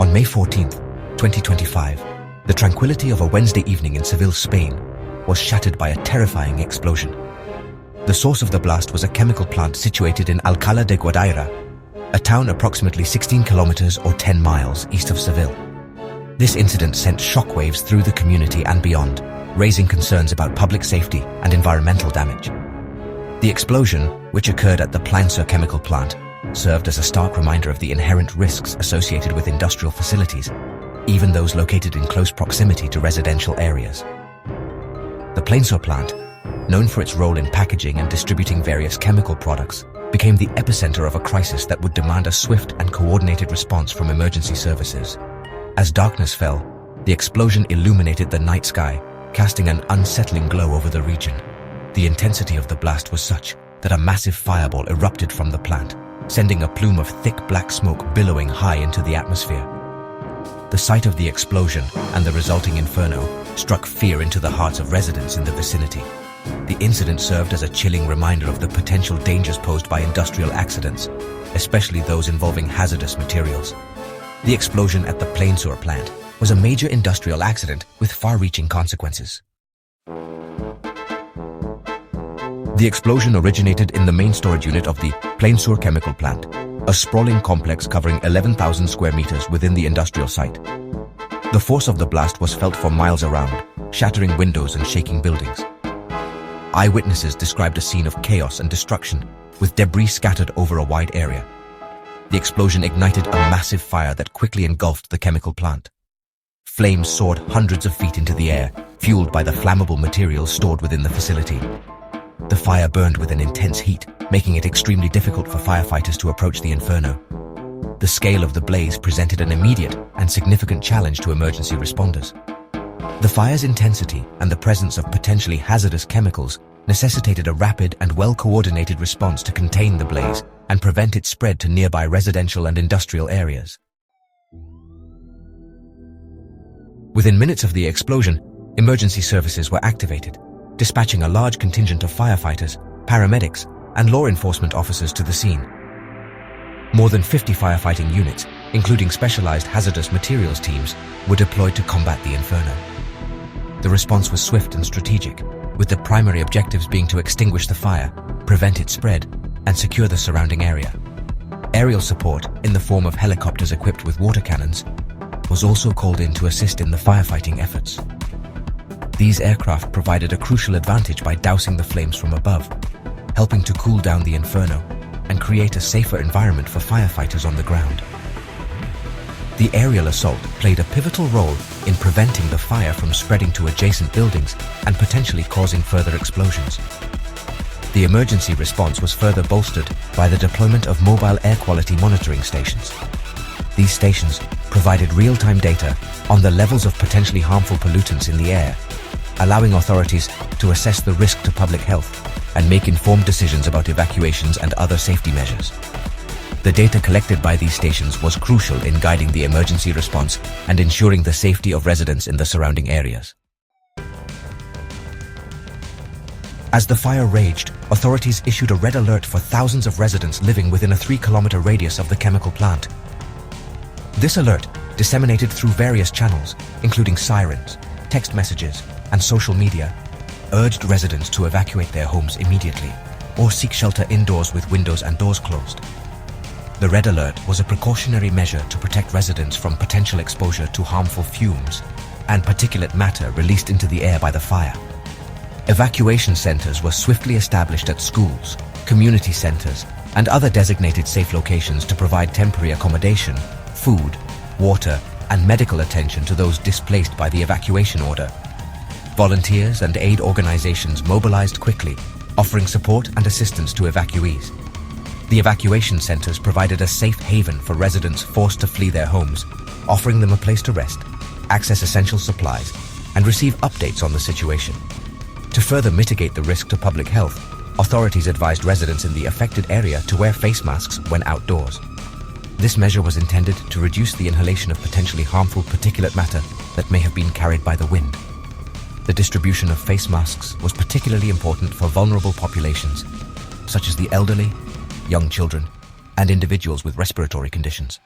On May 14th, 2025, the tranquility of a Wednesday evening in Seville, Spain, was shattered by a terrifying explosion. The source of the blast was a chemical plant situated in Alcalá de Guadaira, a town approximately 16 kilometers or 10 miles east of Seville. This incident sent shockwaves through the community and beyond, raising concerns about public safety and environmental damage. The explosion, which occurred at the Plainçà chemical plant, served as a stark reminder of the inherent risks associated with industrial facilities, even those located in close proximity to residential areas. The Plainçà plant, known for its role in packaging and distributing various chemical products, became the epicenter of a crisis that would demand a swift and coordinated response from emergency services. As darkness fell, the explosion illuminated the night sky, casting an unsettling glow over the region. The intensity of the blast was such that a massive fireball erupted from the plant, sending a plume of thick black smoke billowing high into the atmosphere. The sight of the explosion and the resulting inferno struck fear into the hearts of residents in the vicinity. The incident served as a chilling reminder of the potential dangers posed by industrial accidents, especially those involving hazardous materials. The explosion at the Plainçà plant was a major industrial accident with far-reaching consequences. The explosion originated in the main storage unit of the Plainçà chemical plant, a sprawling complex covering 11,000 square meters within the industrial site. The force of the blast was felt for miles around, shattering windows and shaking buildings. Eyewitnesses described a scene of chaos and destruction, with debris scattered over a wide area. The explosion ignited a massive fire that quickly engulfed the chemical plant. Flames soared hundreds of feet into the air, fueled by the flammable materials stored within the facility. The fire burned with an intense heat, making it extremely difficult for firefighters to approach the inferno. The scale of the blaze presented an immediate and significant challenge to emergency responders. The fire's intensity and the presence of potentially hazardous chemicals necessitated a rapid and well-coordinated response to contain the blaze and prevent its spread to nearby residential and industrial areas. Within minutes of the explosion, emergency services were activated, dispatching a large contingent of firefighters, paramedics, and law enforcement officers to the scene. More than 50 firefighting units, including specialized hazardous materials teams, were deployed to combat the inferno. The response was swift and strategic, with the primary objectives being to extinguish the fire, prevent its spread, and secure the surrounding area. Aerial support, in the form of helicopters equipped with water cannons, was also called in to assist in the firefighting efforts. These aircraft provided a crucial advantage by dousing the flames from above, helping to cool down the inferno and create a safer environment for firefighters on the ground. The aerial assault played a pivotal role in preventing the fire from spreading to adjacent buildings and potentially causing further explosions. The emergency response was further bolstered by the deployment of mobile air quality monitoring stations. These stations provided real-time data on the levels of potentially harmful pollutants in the air, allowing authorities to assess the risk to public health and make informed decisions about evacuations and other safety measures. The data collected by these stations was crucial in guiding the emergency response and ensuring the safety of residents in the surrounding areas. As the fire raged, authorities issued a red alert for thousands of residents living within a 3-kilometer radius of the chemical plant. This alert, disseminated through various channels, including sirens, text messages, and social media, urged residents to evacuate their homes immediately or seek shelter indoors with windows and doors closed. The red alert was a precautionary measure to protect residents from potential exposure to harmful fumes and particulate matter released into the air by the fire. Evacuation centers were swiftly established at schools, community centers, and other designated safe locations to provide temporary accommodation, food, water, and medical attention to those displaced by the evacuation order. Volunteers and aid organizations mobilized quickly, offering support and assistance to evacuees. The evacuation centers provided a safe haven for residents forced to flee their homes, offering them a place to rest, access essential supplies, and receive updates on the situation. To further mitigate the risk to public health, authorities advised residents in the affected area to wear face masks when outdoors. This measure was intended to reduce the inhalation of potentially harmful particulate matter that may have been carried by the wind. The distribution of face masks was particularly important for vulnerable populations, such as the elderly, young children, and individuals with respiratory conditions.